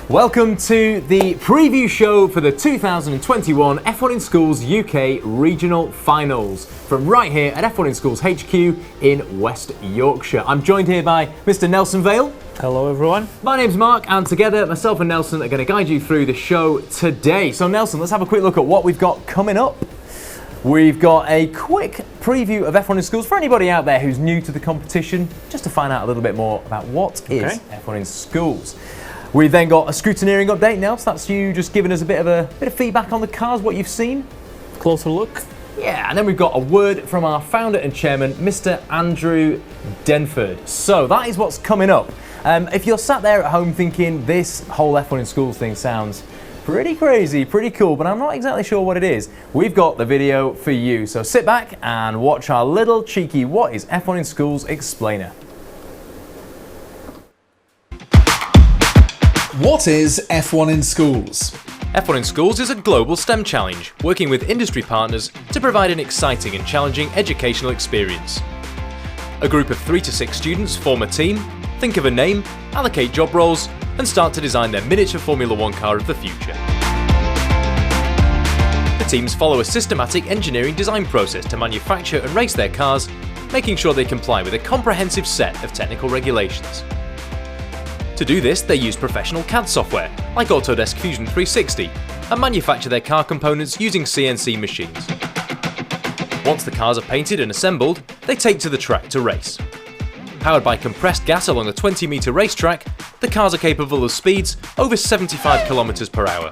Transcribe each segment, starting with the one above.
Welcome to the preview show for the 2021 F1 in Schools UK Regional Finals from right here at F1 in Schools HQ in West Yorkshire. I'm joined here by Mr. Nelson Vale. Hello everyone. My name's Mark, and together myself and Nelson are going to guide you through the show today. So Nelson, let's have a quick look at what we've got coming up. We've got a quick preview of F1 in Schools for anybody out there who's new to the competition, just to find out a little bit more about what is F1 in Schools. We've then got a scrutineering update now, so that's you just giving us a bit of feedback on the cars, what you've seen. Closer look. Yeah, and then we've got a word from our founder and chairman, Mr. Andrew Denford. So that is what's coming up. If you're sat there at home thinking this whole F1 in Schools thing sounds pretty crazy, pretty cool, but I'm not exactly sure what it is, we've got the video for you. So sit back and watch our little cheeky What is F1 in Schools explainer. What is F1 in Schools? F1 in Schools is a global STEM challenge, working with industry partners to provide an exciting and challenging educational experience. A group of 3 to 6 students form a team, think of a name, allocate job roles, and start to design their miniature Formula 1 car of the future. The teams follow a systematic engineering design process to manufacture and race their cars, making sure they comply with a comprehensive set of technical regulations. To do this, they use professional CAD software, like Autodesk Fusion 360, and manufacture their car components using CNC machines. Once the cars are painted and assembled, they take to the track to race. Powered by compressed gas along a 20-metre racetrack, the cars are capable of speeds over 75 km per hour.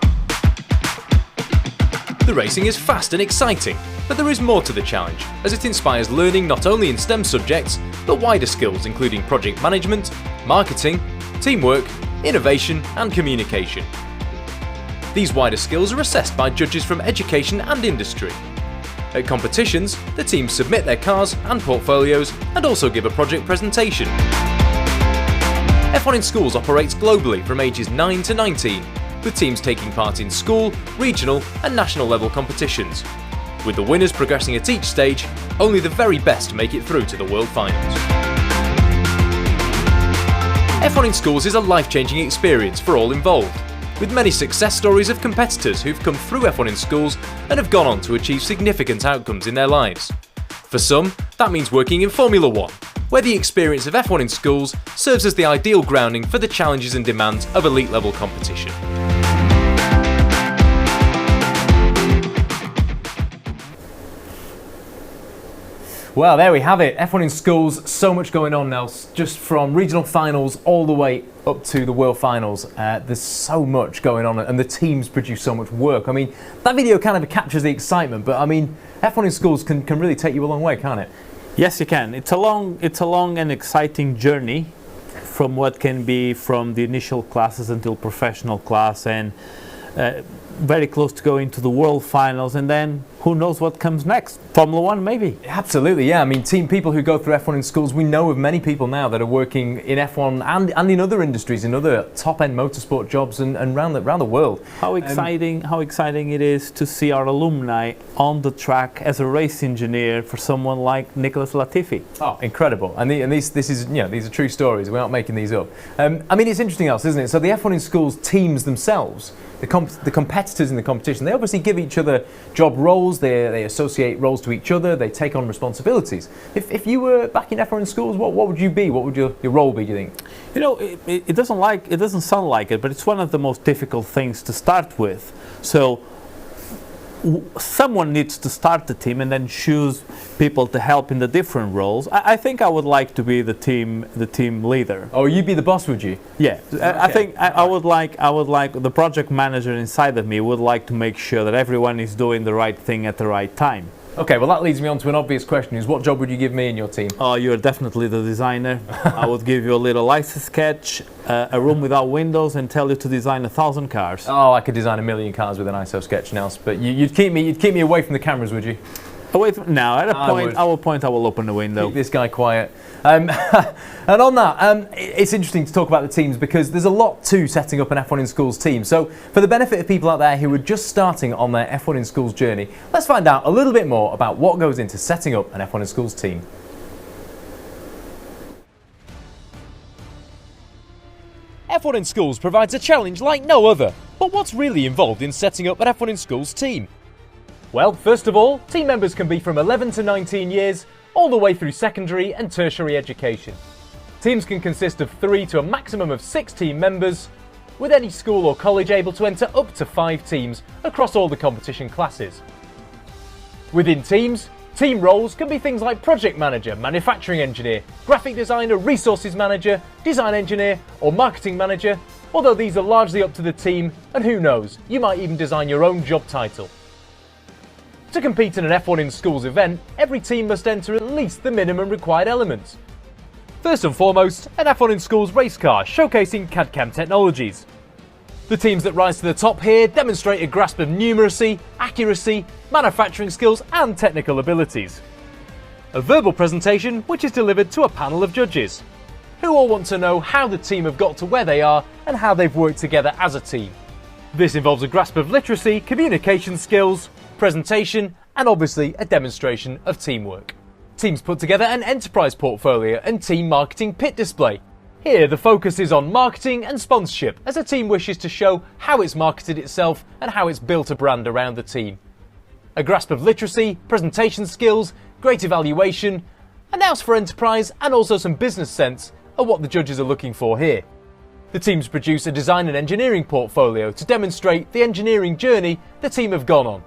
The racing is fast and exciting, but there is more to the challenge, as it inspires learning not only in STEM subjects, but wider skills including project management, marketing, teamwork, innovation and communication. These wider skills are assessed by judges from education and industry. At competitions, the teams submit their cars and portfolios and also give a project presentation. F1 in Schools operates globally from ages 9 to 19, with teams taking part in school, regional and national level competitions. With the winners progressing at each stage, only the very best make it through to the World Finals. F1 in Schools is a life-changing experience for all involved, with many success stories of competitors who've come through F1 in Schools and have gone on to achieve significant outcomes in their lives. For some, that means working in Formula 1, where the experience of F1 in Schools serves as the ideal grounding for the challenges and demands of elite-level competition. Well, there we have it. F1 in Schools, so much going on now, just from regional finals all the way up to the World Finals. There's so much going on and the teams produce so much work. I mean, that video kind of captures the excitement, but I mean, F1 in Schools can really take you a long way, can't it? Yes, you can. It's a long and exciting journey from what can be from the initial classes until professional class, and very close to going to the World Finals, and then who knows what comes next? Formula 1 maybe? Absolutely, yeah. I mean, people who go through F1 in Schools, we know of many people now that are working in F1 and in other industries, in other top-end motorsport jobs and around the world. How exciting it is to see our alumni on the track as a race engineer for someone like Nicholas Latifi. Oh, incredible. And these are true stories. We're not making these up. I mean, it's interesting else, isn't it? So the F1 in Schools teams themselves, the competitors in the competition, they obviously give each other job roles, they associate roles to each other, they take on responsibilities. If you were back in F1 in Schools, what would you be? What would your role be, do you think? You know, it doesn't sound like it, but it's one of the most difficult things to start with. So someone needs to start the team and then choose people to help in the different roles. I think I would like to be the team leader. Oh, you'd be the boss, would you? Yeah, okay. I think I would like the project manager inside of me would like to make sure that everyone is doing the right thing at the right time. Okay, well that leads me on to an obvious question, is what job would you give me in your team? Oh, you're definitely the designer. I would give you a little ISO sketch, a room without windows, and tell you to design 1,000 cars. Oh, I could design 1,000,000 cars with an ISO sketch, Nels, but you'd keep me away from the cameras, would you? Away from, now, at a point I will open the window. Keep this guy quiet. And on that, it's interesting to talk about the teams because there's a lot to setting up an F1 in Schools team. So for the benefit of people out there who are just starting on their F1 in Schools journey, let's find out a little bit more about what goes into setting up an F1 in Schools team. F1 in Schools provides a challenge like no other. But what's really involved in setting up an F1 in Schools team? Well, first of all, team members can be from 11 to 19 years, all the way through secondary and tertiary education. Teams can consist of 3 to a maximum of 6 team members, with any school or college able to enter up to 5 teams across all the competition classes. Within teams, team roles can be things like project manager, manufacturing engineer, graphic designer, resources manager, design engineer, or marketing manager, although these are largely up to the team, and who knows, you might even design your own job title. To compete in an F1 in Schools event, every team must enter at least the minimum required elements. First and foremost, an F1 in Schools race car showcasing CAD/CAM technologies. The teams that rise to the top here demonstrate a grasp of numeracy, accuracy, manufacturing skills and technical abilities. A verbal presentation which is delivered to a panel of judges, who all want to know how the team have got to where they are and how they've worked together as a team. This involves a grasp of literacy, communication skills, presentation, and obviously a demonstration of teamwork. Teams put together an enterprise portfolio and team marketing pit display. Here the focus is on marketing and sponsorship as a team wishes to show how it's marketed itself and how it's built a brand around the team. A grasp of literacy, presentation skills, great evaluation, a nous for enterprise and also some business sense are what the judges are looking for here. The teams produce a design and engineering portfolio to demonstrate the engineering journey the team have gone on.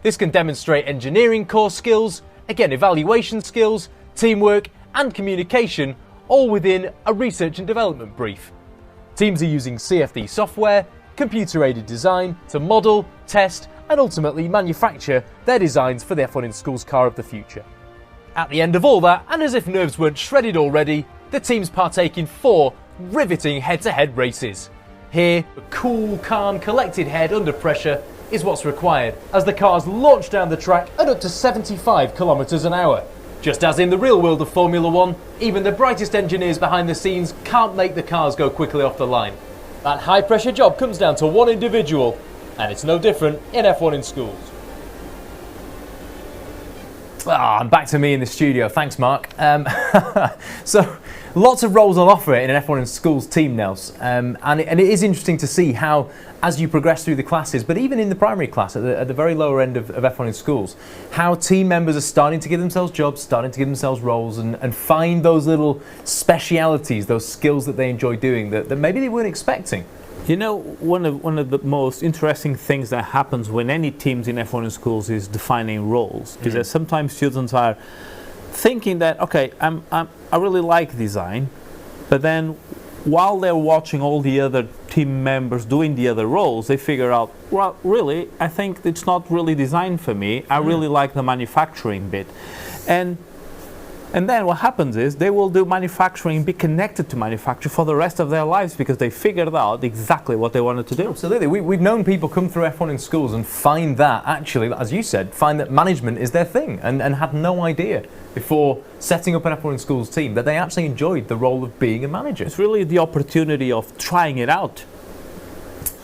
This can demonstrate engineering core skills, again evaluation skills, teamwork and communication, all within a research and development brief. Teams are using CFD software, computer-aided design to model, test and ultimately manufacture their designs for the F1 in Schools car of the future. At the end of all that, and as if nerves weren't shredded already, the teams partake in 4 riveting head-to-head races. Here, a cool, calm, collected head under pressure is what's required as the cars launch down the track at up to 75 kilometers an hour. Just as in the real world of Formula 1, even the brightest engineers behind the scenes can't make the cars go quickly off the line. That high pressure job comes down to one individual, and it's no different in F1 in Schools. And back to me in the studio. Thanks, Mark. So, lots of roles on offer in an F1 in Schools team, Nels. And it is interesting to see how, as you progress through the classes, but even in the primary class, at the very lower end of F1 in Schools, how team members are starting to give themselves jobs, starting to give themselves roles, and find those little specialities, those skills that they enjoy doing that maybe they weren't expecting. You know, one of the most interesting things that happens when any teams in F1 in Schools is defining roles, is that sometimes students are thinking that, okay, I really like design, but then while they're watching all the other team members doing the other roles, they figure out, well, really, I think it's not really designed for me. I really like the manufacturing bit. And then what happens is they will do manufacturing, be connected to manufacture for the rest of their lives because they figured out exactly what they wanted to do. Absolutely. We've known people come through F1 in Schools and find that, actually, as you said, find that management is their thing and had no idea before setting up an F1 in Schools team that they actually enjoyed the role of being a manager. It's really the opportunity of trying it out.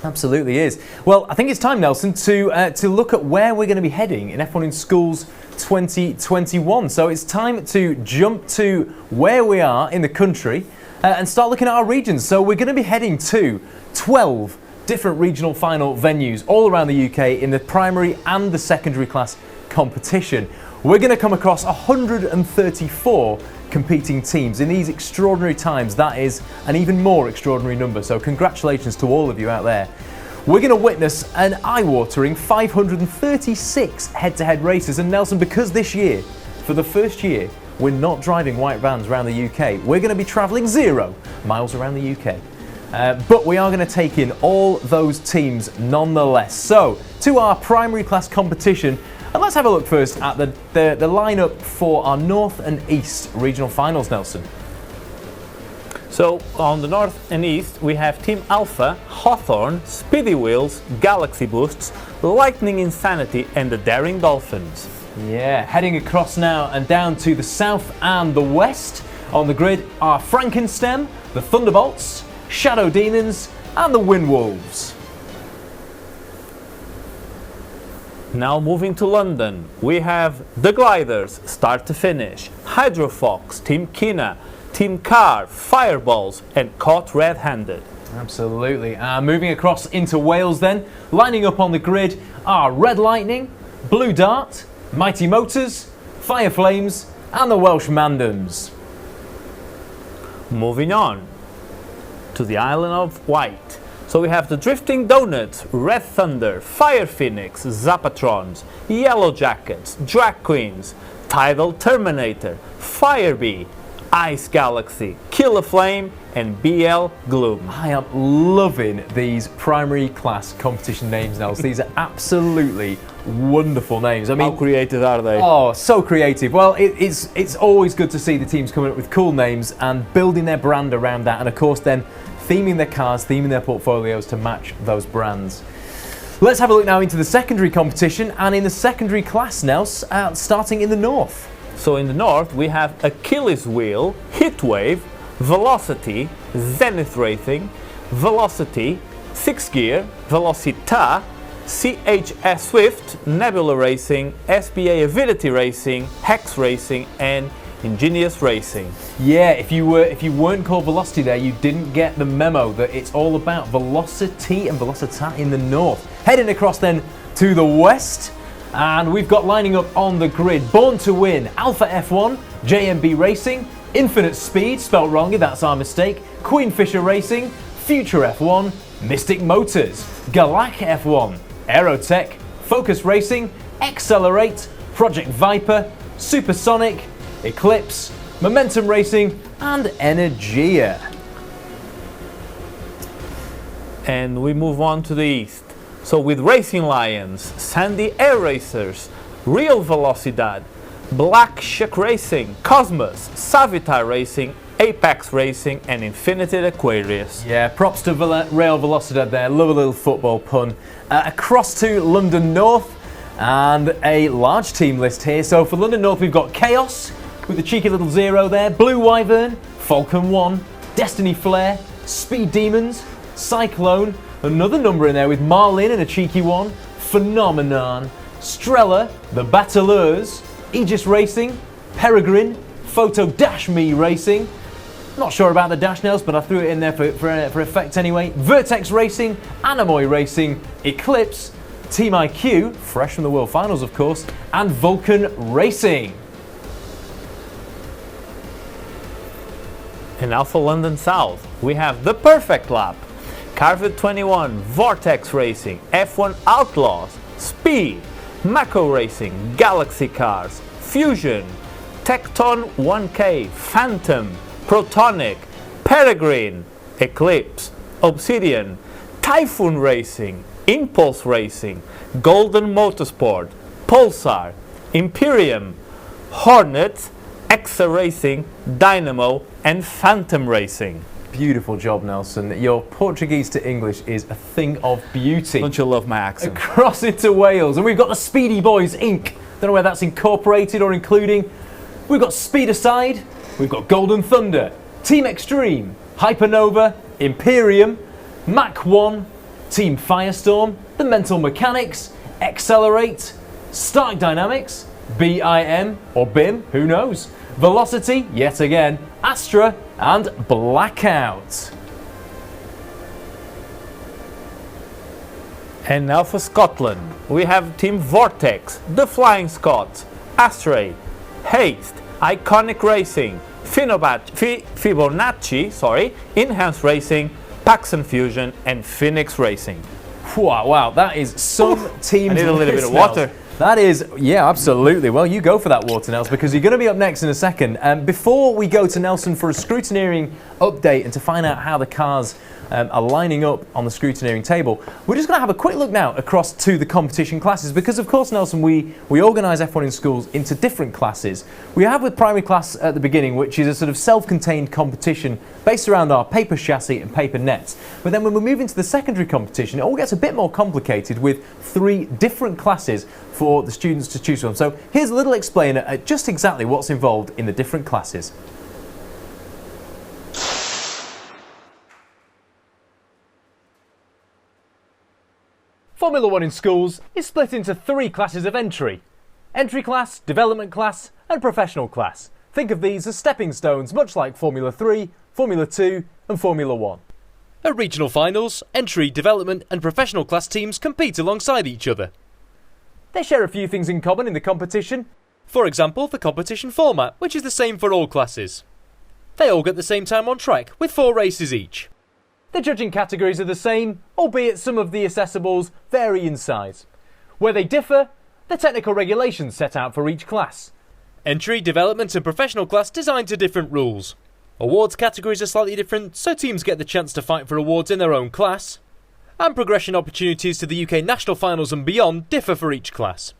Absolutely is. Well, I think it's time, Nelson, to look at where we're going to be heading in F1 in Schools 2021. So it's time to jump to where we are in the country and start looking at our regions. So we're going to be heading to 12 different regional final venues all around the UK in the primary and the secondary class competition. We're going to come across 134 competing teams in these extraordinary times. That is an even more extraordinary number. So congratulations to all of you out there. We're going to witness an eye-watering 536 head-to-head races. And Nelson, because this year, for the first year, we're not driving white vans around the UK, we're going to be travelling 0 miles around the UK. But we are going to take in all those teams nonetheless. So, to our primary class competition, and let's have a look first at the lineup for our North and East regional finals, Nelson. So on the North and East we have Team Alpha, Hawthorne, Speedy Wheels, Galaxy Boosts, Lightning Insanity and the Daring Dolphins. Yeah, heading across now and down to the South and the West. On the grid are Frankenstem, the Thunderbolts, Shadow Demons and the Windwolves. Now moving to London, we have the Gliders, start to finish, Hydrofox, Team Kina, Team Car, Fireballs and Caught Red-Handed. Absolutely. Moving across into Wales then, lining up on the grid are Red Lightning, Blue Dart, Mighty Motors, Fire Flames and the Welsh Mandems. Moving on to the Island of Wight. So we have the Drifting Donuts, Red Thunder, Fire Phoenix, Zapatrons, Yellow Jackets, Drag Queens, Tidal Terminator, Firebee, Ice Galaxy, Killer Flame and BL Gloom. I am loving these primary class competition names now. These are absolutely wonderful names. I mean, how creative are they? Oh, so creative. Well, it's always good to see the teams coming up with cool names and building their brand around that, and of course then theming their cars, theming their portfolios to match those brands. Let's have a look now into the secondary competition, and in the secondary class now, starting in the north. So in the north we have Achilles Wheel, Heatwave, Velocity, Zenith Racing, Velocity, 6 Gear, Velocita, CHS Swift, Nebula Racing, SBA Avidity Racing, Hex Racing and Ingenious Racing. Yeah, if you weren't called Velocity there, you didn't get the memo that it's all about Velocity and Velocita in the north. Heading across then to the west, and we've got lining up on the grid Born to Win, Alpha F1, JMB Racing, Infinite Speed, spelt wrongly, that's our mistake, Queenfisher Racing, Future F1, Mystic Motors, Galac F1, Aerotech, Focus Racing, Accelerate, Project Viper, Supersonic, Eclipse, Momentum Racing and Energia. And we move on to the east. So with Racing Lions, Sandy Air Racers, Real Velocidad, Black Shark Racing, Cosmos, Savitar Racing, Apex Racing and Infinity Aquarius. Yeah, props to Real Velocidad there, love a little football pun. Across to London North, and a large team list here. So for London North we've got Chaos with the cheeky little 0 there, Blue Wyvern, Falcon 1, Destiny Flare, Speed Demons, Cyclone, another number in there with Marlin and a cheeky 1, Phenomenon, Strella, the Battleurs, Aegis Racing, Peregrine, Photo Dash Me Racing, not sure about the dash nails, but I threw it in there for effect anyway, Vertex Racing, Anamoy Racing, Eclipse, Team IQ, fresh from the World Finals of course, and Vulcan Racing. In Alpha London South, we have The Perfect Lap, Carvet 21, Vortex Racing, F1 Outlaws, Speed, Mako Racing, Galaxy Cars, Fusion, Tecton 1K, Phantom, Protonic, Peregrine, Eclipse, Obsidian, Typhoon Racing, Impulse Racing, Golden Motorsport, Pulsar, Imperium, Hornet, Exa Racing, Dynamo and Phantom Racing. Beautiful job, Nelson. Your Portuguese to English is a thing of beauty. Don't you love my accent? Across into Wales, and we've got the Speedy Boys Inc. Don't know whether that's incorporated or including. We've got Speed Aside, we've got Golden Thunder, Team Extreme, Hypernova, Imperium, Mach 1, Team Firestorm, The Mental Mechanics, Accelerate, Stark Dynamics, BIM or BIM, who knows? Velocity, yet again, Astra and Blackout. And now for Scotland, we have Team Vortex, The Flying Scots, Astray, Haste, Iconic Racing, Fibonacci, Enhanced Racing, Paxson Fusion and Phoenix Racing. Wow, that is some teams. I need a little bit of water. That is, yeah, absolutely. Well, you go for that water, Nelson, because you're going to be up next in a second. Before we go to Nelson for a scrutineering update and to find out how the cars are lining up on the scrutineering table, we're just going to have a quick look now across to the competition classes because, of course, Nelson, we organise F1 in schools into different classes. We have with primary class at the beginning, which is a sort of self-contained competition based around our paper chassis and paper nets. But then when we move into the secondary competition, it all gets a bit more complicated with 3 different classes for the students to choose from. So here's a little explainer at just exactly what's involved in the different classes. Formula 1 in schools is split into 3 classes of entry. Entry class, development class and professional class. Think of these as stepping stones, much like Formula 3, Formula 2 and Formula 1. At regional finals, entry, development and professional class teams compete alongside each other. They share a few things in common in the competition. For example, the competition format, which is the same for all classes. They all get the same time on track, with 4 races each. The judging categories are the same, albeit some of the assessables vary in size. Where they differ, the technical regulations set out for each class. Entry, development and professional class designed to different rules. Awards categories are slightly different, so teams get the chance to fight for awards in their own class. And progression opportunities to the UK national finals and beyond differ for each class.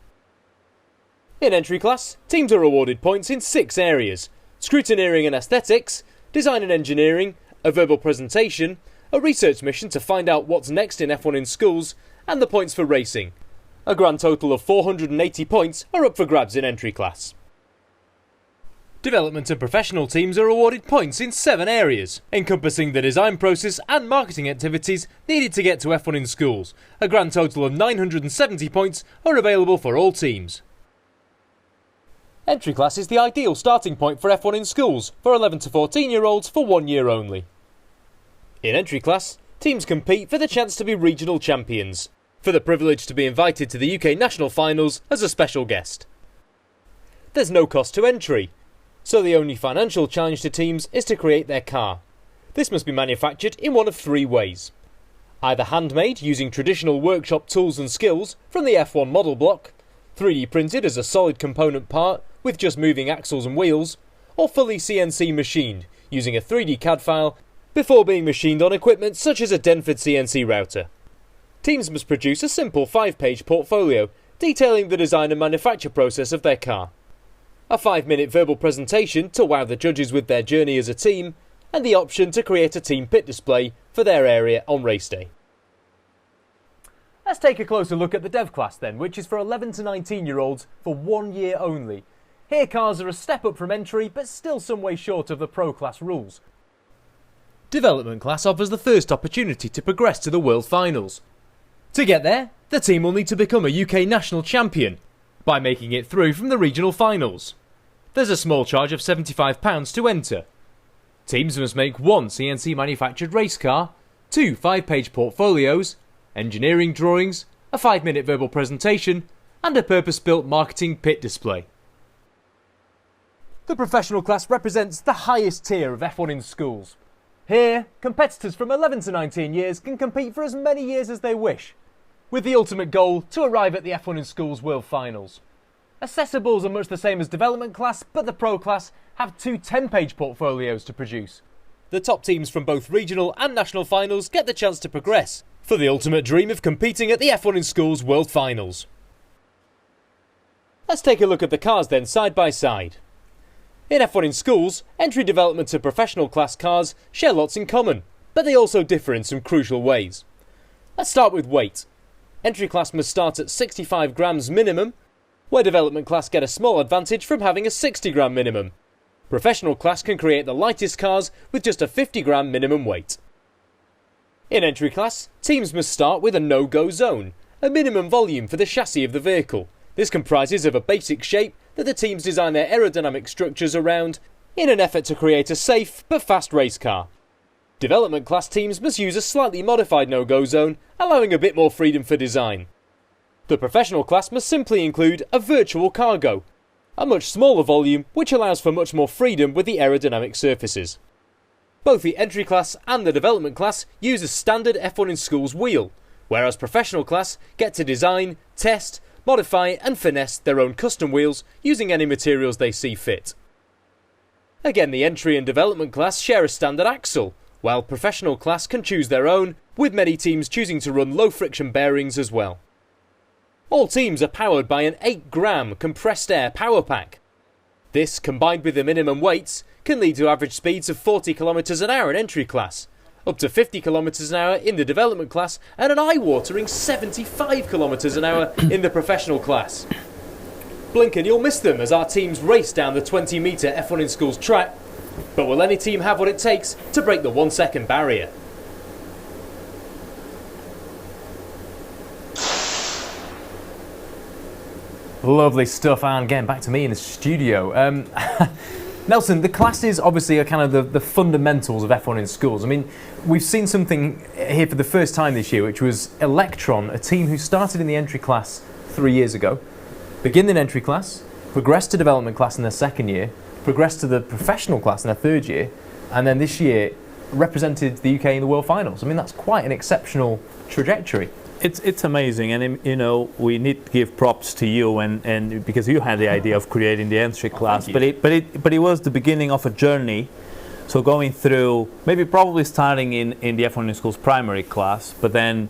In entry class, teams are awarded points in 6 areas: scrutineering and aesthetics, design and engineering, a verbal presentation, a research mission to find out what's next in F1 in schools, and the points for racing. A grand total of 480 points are up for grabs in entry class. Development and professional teams are awarded points in 7 areas, encompassing the design process and marketing activities needed to get to F1 in schools. A grand total of 970 points are available for all teams. Entry class is the ideal starting point for F1 in schools for 11 to 14-year-olds for 1 year only. In entry class, teams compete for the chance to be regional champions, for the privilege to be invited to the UK national finals as a special guest. There's no cost to entry, so the only financial challenge to teams is to create their car. This must be manufactured in one of 3 ways. Either handmade using traditional workshop tools and skills from the F1 model block, 3D printed as a solid component part with just moving axles and wheels, or fully CNC machined using a 3D CAD file before being machined on equipment such as a Denford CNC router. Teams must produce a simple 5-page portfolio detailing the design and manufacture process of their car. A 5-minute verbal presentation to wow the judges with their journey as a team, and the option to create a team pit display for their area on race day. Let's take a closer look at the dev class then, which is for 11 to 19-year-olds for 1 year only. Here cars are a step up from entry, but still some way short of the pro class rules. Development class offers the first opportunity to progress to the World Finals. To get there, the team will need to become a UK national champion by making it through from the regional finals. There's a small charge of £75 to enter. Teams must make 1 CNC manufactured race car, 2 5-page portfolios, engineering drawings, a 5-minute verbal presentation, and a purpose-built marketing pit display. The professional class represents the highest tier of F1 in schools. Here, competitors from 11 to 19 years can compete for as many years as they wish, with the ultimate goal to arrive at the F1 in schools World Finals. Assessables are much the same as development class, but the pro class have 2 10-page portfolios to produce. The top teams from both regional and national finals get the chance to progress for the ultimate dream of competing at the F1 in schools World Finals. Let's take a look at the cars then side by side. In F1 in schools, entry development and professional class cars share lots in common, but they also differ in some crucial ways. Let's start with weight. Entry class must start at 65 grams minimum, where development class get a small advantage from having a 60 gram minimum. Professional class can create the lightest cars with just a 50 gram minimum weight. In entry class, teams must start with a no-go zone, a minimum volume for the chassis of the vehicle. This comprises of a basic shape that the teams design their aerodynamic structures around in an effort to create a safe but fast race car. Development class teams must use a slightly modified no-go zone, allowing a bit more freedom for design. The professional class must simply include a virtual cargo, a much smaller volume which allows for much more freedom with the aerodynamic surfaces. Both the entry class and the development class use a standard F1 in schools wheel, whereas professional class get to design, test, modify and finesse their own custom wheels using any materials they see fit. Again, the entry and development class share a standard axle, while professional class can choose their own, with many teams choosing to run low friction bearings as well. All teams are powered by an 8-gram compressed air power pack. This, combined with the minimum weights, can lead to average speeds of 40 km an hour in entry class, up to 50 km an hour in the development class, and an eye-watering 75 km an hour in the professional class. Blink and you'll miss them as our teams race down the 20-metre F1 in schools track, but will any team have what it takes to break the 1-second barrier? Lovely stuff, and getting back to me in the studio. Nelson, the classes obviously are kind of the fundamentals of F1 in schools. I mean, we've seen something here for the first time this year, which was Electron, a team who started in the entry class 3 years ago, begin in entry class, progressed to development class in their second year, progressed to the professional class in their third year, and then this year represented the UK in the World Finals. I mean, that's quite an exceptional trajectory. It's amazing, and we need to give props to you, and because you had the idea of creating the entry class, but it was the beginning of a journey. So going through, probably starting in the F1 in Schools primary class, but then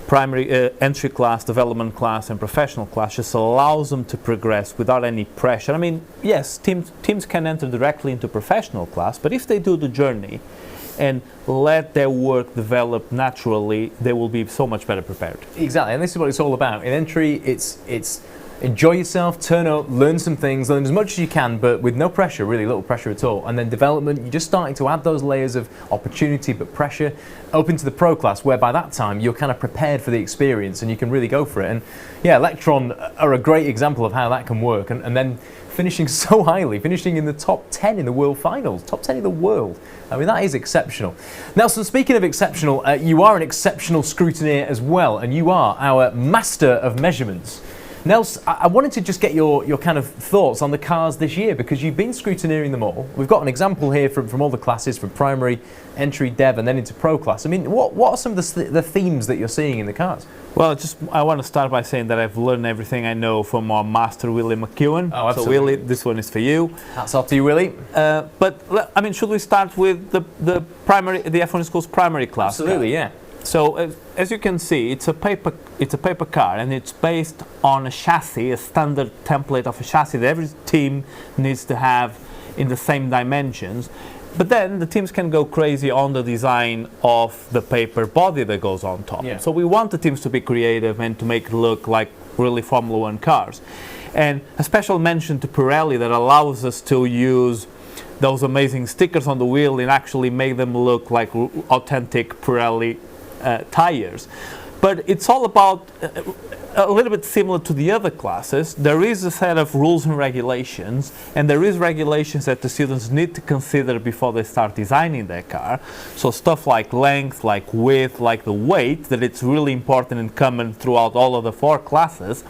primary entry class, development class, and professional class just allows them to progress without any pressure. I mean, yes, teams can enter directly into professional class, but if they do the journey and let their work develop naturally, they will be so much better prepared. Exactly, and this is what it's all about. In entry, it's enjoy yourself, turn up, learn some things, learn as much as you can, but with no pressure, really little pressure at all. And then development, you're just starting to add those layers of opportunity but pressure up into the pro class, where by that time you're kind of prepared for the experience and you can really go for it. And yeah, Electron are a great example of how that can work. And then finishing so highly, finishing in the top 10 in the World Finals, top 10 in the world. I mean, that is exceptional. Nelson, speaking of exceptional, you are an exceptional scrutineer as well, and you are our master of measurements. Nels, I wanted to just get your kind of thoughts on the cars this year, because you've been scrutineering them all. We've got an example here from all the classes, from primary, entry, dev, and then into pro class. I mean, what are some of the themes that you're seeing in the cars? Well, I want to start by saying that I've learned everything I know from our master, Willie McEwen. Oh, absolutely. So, Willie, this one is for you. Hats off to you, Willie. But, I mean, should we start with the F1 Schools primary class? Absolutely, car? yeah. So, as you can see, it's a paper car, and it's based on a chassis, a standard template of a chassis that every team needs to have in the same dimensions. But then the teams can go crazy on the design of the paper body that goes on top. Yeah. So we want the teams to be creative and to make it look like really Formula One cars. And a special mention to Pirelli that allows us to use those amazing stickers on the wheel and actually make them look like authentic Pirelli tires. But it's all about a little bit similar to the other classes. There is a set of rules and regulations, and there is regulations that the students need to consider before they start designing their car. So stuff like length, like width, like the weight, that it's really important and common throughout all of the 4 classes.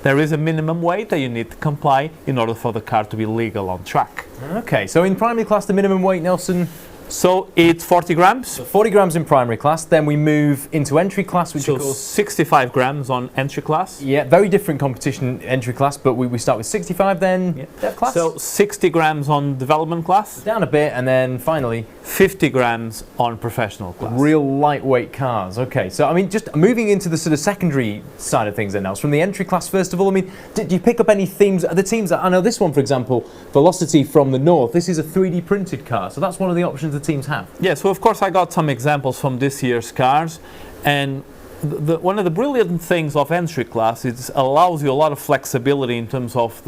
There is a minimum weight that you need to comply in order for the car to be legal on track. Okay, so in primary class, the minimum weight, Nelson? So it's 40 grams. So 40 grams in primary class, then we move into entry class, which so of course 65 grams on entry class. Yeah, very different competition entry class, but we start with 65 then, dev class. So 60 grams on development class. Down a bit, and then finally 50 grams on professional class. Real lightweight cars. Okay, so I mean, just moving into the sort of secondary side of things then now, from the entry class first of all, I mean, did you pick up any themes? The teams that, I know this one for example, Velocity from the North, this is a 3D printed car, so that's one of the options the teams have. Yeah, so of course I got some examples from this year's cars, and one of the brilliant things of entry class is it allows you a lot of flexibility in terms of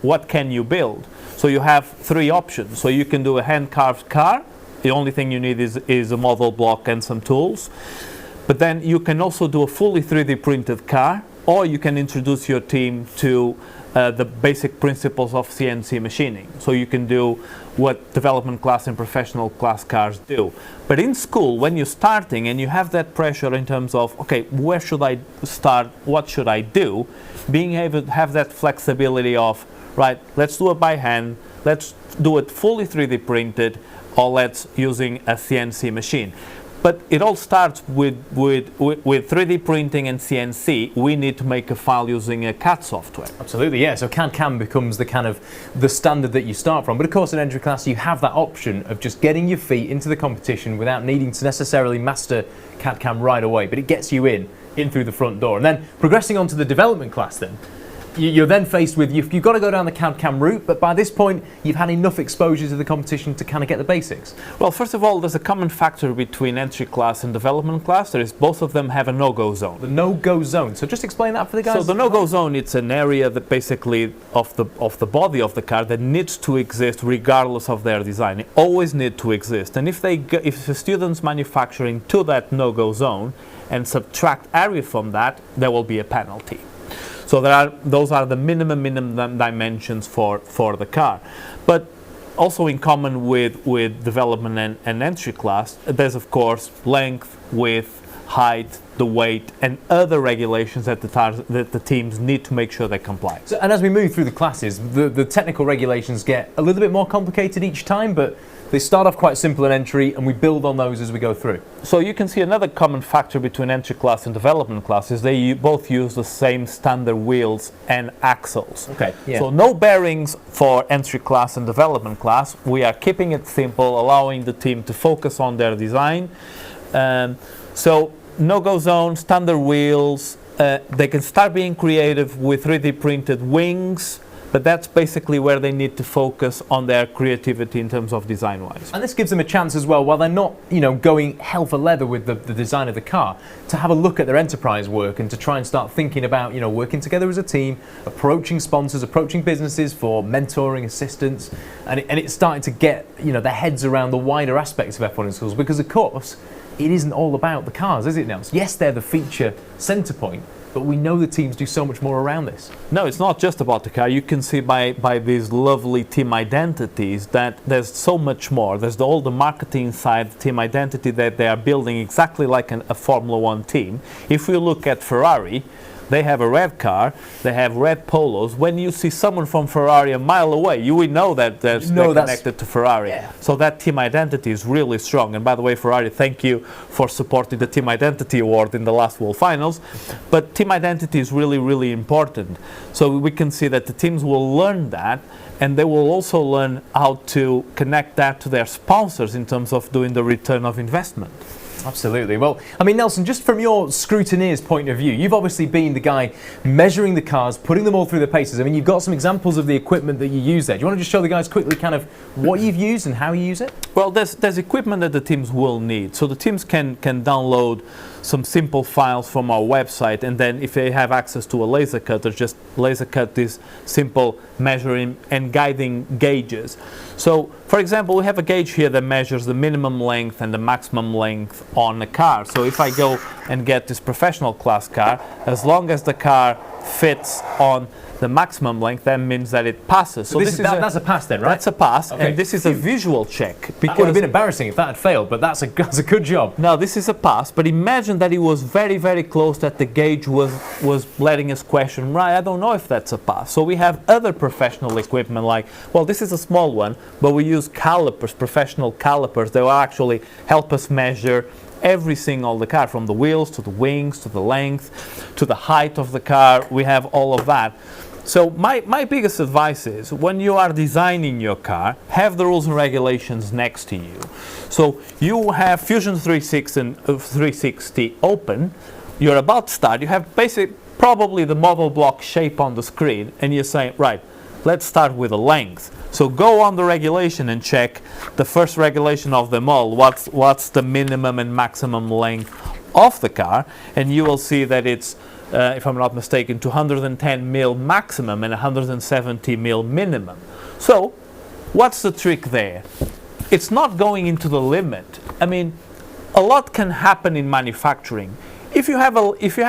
what can you build. So you have 3 options. So you can do a hand-carved car. The only thing you need is a model block and some tools. But then you can also do a fully 3D printed car, or you can introduce your team to the basic principles of CNC machining. So you can do what development class and professional class cars do. But in school, when you're starting and you have that pressure in terms of, okay, where should I start? What should I do? Being able to have that flexibility of, right, let's do it by hand, let's do it fully 3D printed, or let's using a CNC machine. But it all starts with 3D printing and CNC. We need to make a file using a CAD software. Absolutely, yeah. So CAD-CAM becomes the kind of the standard that you start from. But of course, in entry class, you have that option of just getting your feet into the competition without needing to necessarily master CAD-CAM right away. But it gets you in through the front door. And then progressing on to the development class then, you're then faced with, you've got to go down the CAD-CAM route, but by this point, you've had enough exposure to the competition to kind of get the basics. Well, first of all, there's a common factor between entry class and development class. There is both of them have a no-go zone. The no-go zone. So just explain that for the guys. So the no-go zone, it's an area that basically of the body of the car that needs to exist regardless of their design. It always need to exist. And if the students manufacturing to that no-go zone and subtract area from that, there will be a penalty. So those are the minimum dimensions for the car. But also in common with development and entry class, there's of course length, width, height, the weight, and other regulations that the teams need to make sure they comply. So, and as we move through the classes, the technical regulations get a little bit more complicated each time, but they start off quite simple in entry, and we build on those as we go through. So you can see another common factor between entry class and development class is they both use the same standard wheels and axles. Okay. Yeah. So no bearings for entry class and development class. We are keeping it simple, allowing the team to focus on their design. So no-go zone, standard wheels. They can start being creative with 3D printed wings, but that's basically where they need to focus on their creativity in terms of design-wise. And this gives them a chance as well, while they're not, going hell for leather with the design of the car, to have a look at their enterprise work and to try and start thinking about, working together as a team, approaching sponsors, approaching businesses for mentoring, assistance, and it's starting to get, their heads around the wider aspects of F1 in schools, because of course, it isn't all about the cars, is it now? Yes, they're the feature centre point, but we know the teams do so much more around this. No, it's not just about the car. You can see by these lovely team identities that there's so much more. There's all the marketing side, the team identity that they are building exactly like a Formula One team. If we look at Ferrari, they have a red car, they have red polos. When you see someone from Ferrari a mile away, you will know that they're connected to Ferrari. Yeah. So that team identity is really strong. And by the way, Ferrari, thank you for supporting the Team Identity Award in the last World Finals. But team identity is really, really important. So we can see that the teams will learn that, and they will also learn how to connect that to their sponsors in terms of doing the return of investment. Absolutely. Well, Nelson, just from your scrutineer's point of view, you've obviously been the guy measuring the cars, putting them all through the paces. You've got some examples of the equipment that you use there. Do you want to just show the guys quickly kind of what you've used and how you use it? Well, there's equipment that the teams will need. So the teams can download some simple files from our website, and then if they have access to a laser cutter, just laser cut these simple measuring and guiding gauges. So, for example, we have a gauge here that measures the minimum length and the maximum length on a car. So if I go and get this professional class car, as long as the car fits on the maximum length, that means that it passes. So that's a pass then, right? That's a pass, okay. And this is a visual check. That would have been embarrassing if that had failed, but that's a good job. No, this is a pass, but imagine that it was very, very close, that the gauge was letting us question, right, I don't know if that's a pass. So we have other professional equipment like, well, this is a small one, but we use calipers, professional calipers, that will actually help us measure everything on the car, from the wheels to the wings to the length to the height of the car. We have all of that. So my biggest advice is, when you are designing your car, have the rules and regulations next to you. So you have Fusion 360 open, you're about to start, you have probably the model block shape on the screen, and you're saying, right, let's start with the length. So go on the regulation and check the first regulation of them all. What's the minimum and maximum length of the car? And you will see that it's, if I'm not mistaken, 210 mil maximum and 170 mil minimum. So what's the trick there? It's not going into the limit. A lot can happen in manufacturing. If you have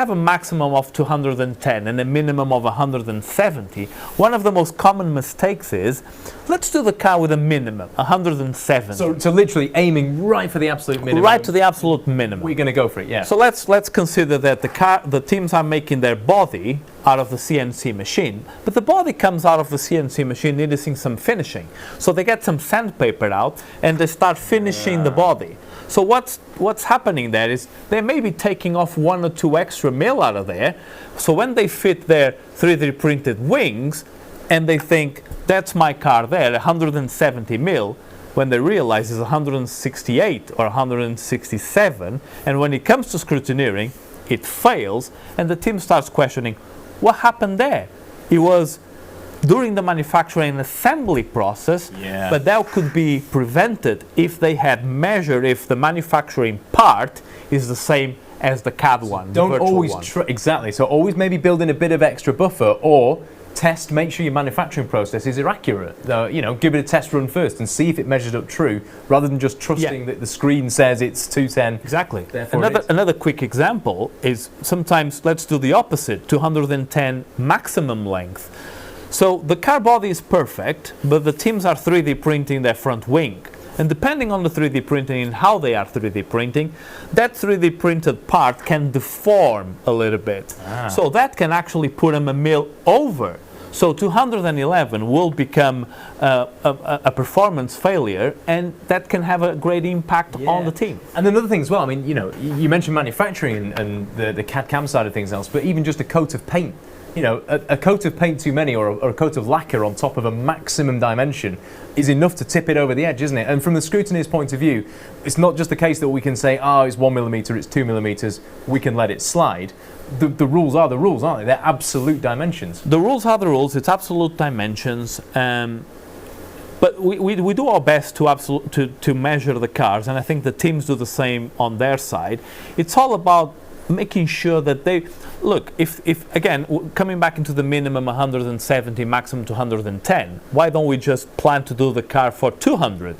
a maximum of 210 and a minimum of 170, one of the most common mistakes is, let's do the car with a minimum, 170. So literally aiming right for the absolute minimum. Right to the absolute minimum. We're going to go for it, yeah. So let's consider that the teams are making their body out of the CNC machine, but the body comes out of the CNC machine needing some finishing. So they get some sandpaper out and they start finishing the body. So what's happening there is they may be taking off 1 or 2 extra mil out of there. So when they fit their 3D printed wings and they think, that's my car there, 170 mil, when they realize it's 168 or 167, and when it comes to scrutineering, it fails, and the team starts questioning, what happened there? It was during the manufacturing and assembly process, but that could be prevented if they had measured if the manufacturing part is the same as the CAD one. Don't always exactly. So always maybe build in a bit of extra buffer, or test, make sure your manufacturing process is accurate. Give it a test run first and see if it measured up true, rather than just trusting that the screen says it's 210. Exactly. Another quick example is, sometimes let's do the opposite, 210 maximum length. So the car body is perfect, but the teams are 3D printing their front wing. And depending on the 3D printing and how they are 3D printing, that 3D printed part can deform a little bit. So that can actually put them a mil over. So 211 will become a performance failure, and that can have a great impact on the team. And another thing as well, I mean, you know, you mentioned manufacturing and the CAD/CAM side of things else, but even just a coat of paint. You know, a coat of paint too many or a coat of lacquer on top of a maximum dimension is enough to tip it over the edge, isn't it? And from the scrutineer's point of view, it's not just the case that we can say, oh, it's 1 millimetre, it's 2 millimetres, we can let it slide. The rules are the rules, aren't they? They're absolute dimensions. The rules are the rules, it's absolute dimensions. But we do our best to measure the cars, and I think the teams do the same on their side. It's all about making sure that they look, if again coming back into the minimum 170, maximum to 110, why don't we just plan to do the car for 200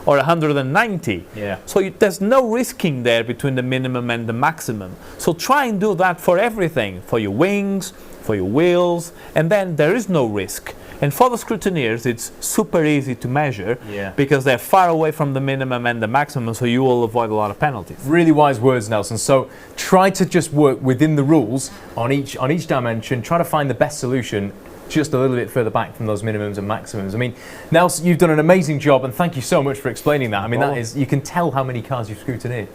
or 190? So there's no risking there between the minimum and the maximum. So try and do that for everything, for your wings, for your wheels, and then there is no risk. And for the scrutineers, it's super easy to measure because they're far away from the minimum and the maximum, so you will avoid a lot of penalties. Really wise words, Nelson. So try to just work within the rules on each dimension. Try to find the best solution just a little bit further back from those minimums and maximums. I mean, Nelson, you've done an amazing job, and thank you so much for explaining that. I mean, that is, you can tell how many cars you've scrutineered.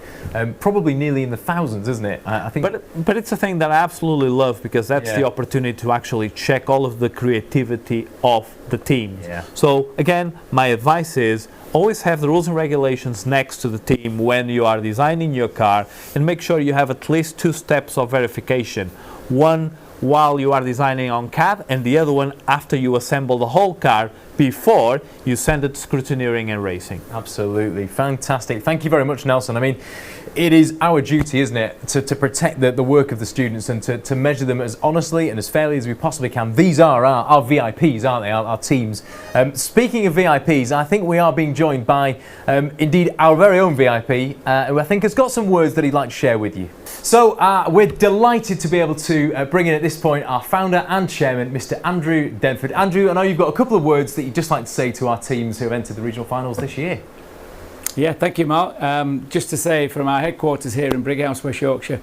Probably nearly in the thousands, isn't it? I think. But it's a thing that I absolutely love, because that's the opportunity to actually check all of the creativity of the team. So again, my advice is always have the rules and regulations next to the team when you are designing your car, and make sure you have at least 2 steps of verification. One while you are designing on CAD, and the other one after you assemble the whole car before you send it to scrutineering and racing. Absolutely. Fantastic. Thank you very much, Nelson. I mean, it is our duty, isn't it, to protect the work of the students and to measure them as honestly and as fairly as we possibly can. These are our VIPs, aren't they, our teams. Speaking of VIPs, I think we are being joined by, indeed, our very own VIP, who I think has got some words that he'd like to share with you. So we're delighted to be able to bring in at this point our founder and chairman, Mr. Andrew Denford. Andrew, I know you've got a couple of words that you'd just like to say to our teams who have entered the regional finals this year. Yeah, thank you, Mark. Just to say, from our headquarters here in Brighouse, West Yorkshire,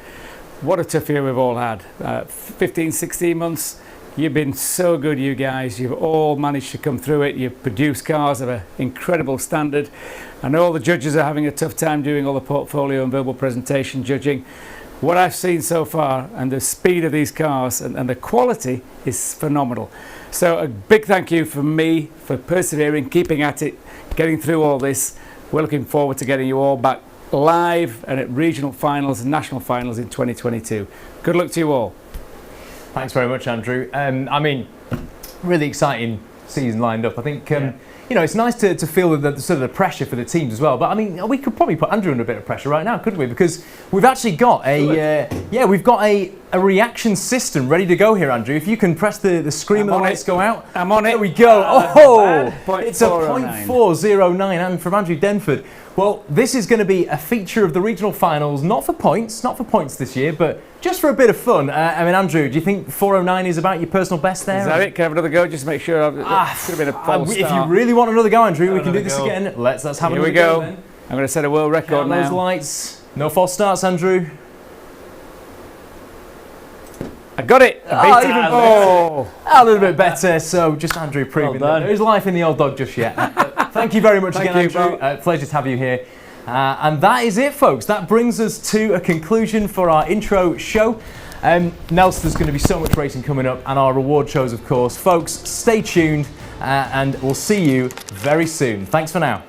what a tough year we've all had. 15, 16 months, you've been so good, you guys. You've all managed to come through it. You've produced cars of an incredible standard. I know all the judges are having a tough time doing all the portfolio and verbal presentation judging. What I've seen so far, and the speed of these cars and the quality, is phenomenal. So a big thank you from me for persevering, keeping at it, getting through all this. We're looking forward to getting you all back live and at regional finals and national finals in 2022. Good luck to you all. Thanks very much, Andrew. I mean, really exciting season lined up. I think you know, it's nice to feel the sort of the pressure for the teams as well. But I mean, we could probably put Andrew under a bit of pressure right now, couldn't we? Because we've actually got we've got a reaction system ready to go here, Andrew. If you can press the screen and the lights go out. I'm on it. There we go. It's a .409 and from Andrew Denford. Well, this is going to be a feature of the regional finals, not for points this year, but just for a bit of fun. I mean, Andrew, do you think 409 is about your personal best there? Is that it? Can I have another go? Just to make sure. Could have been a false If you start. really want another go, Andrew, we can do this again. Let's have Here another we go. then. I'm going to set a world record Count those now. lights. No false starts, Andrew. I got it. I beat it. A little bit better. So just Andrew proving that there is life in the old dog just yet. Thank you very much again, Andrew. Pleasure to have you here. And that is it, folks. That brings us to a conclusion for our intro show. Nelson, there's going to be so much racing coming up, and our reward shows, of course. Folks, stay tuned, and we'll see you very soon. Thanks for now.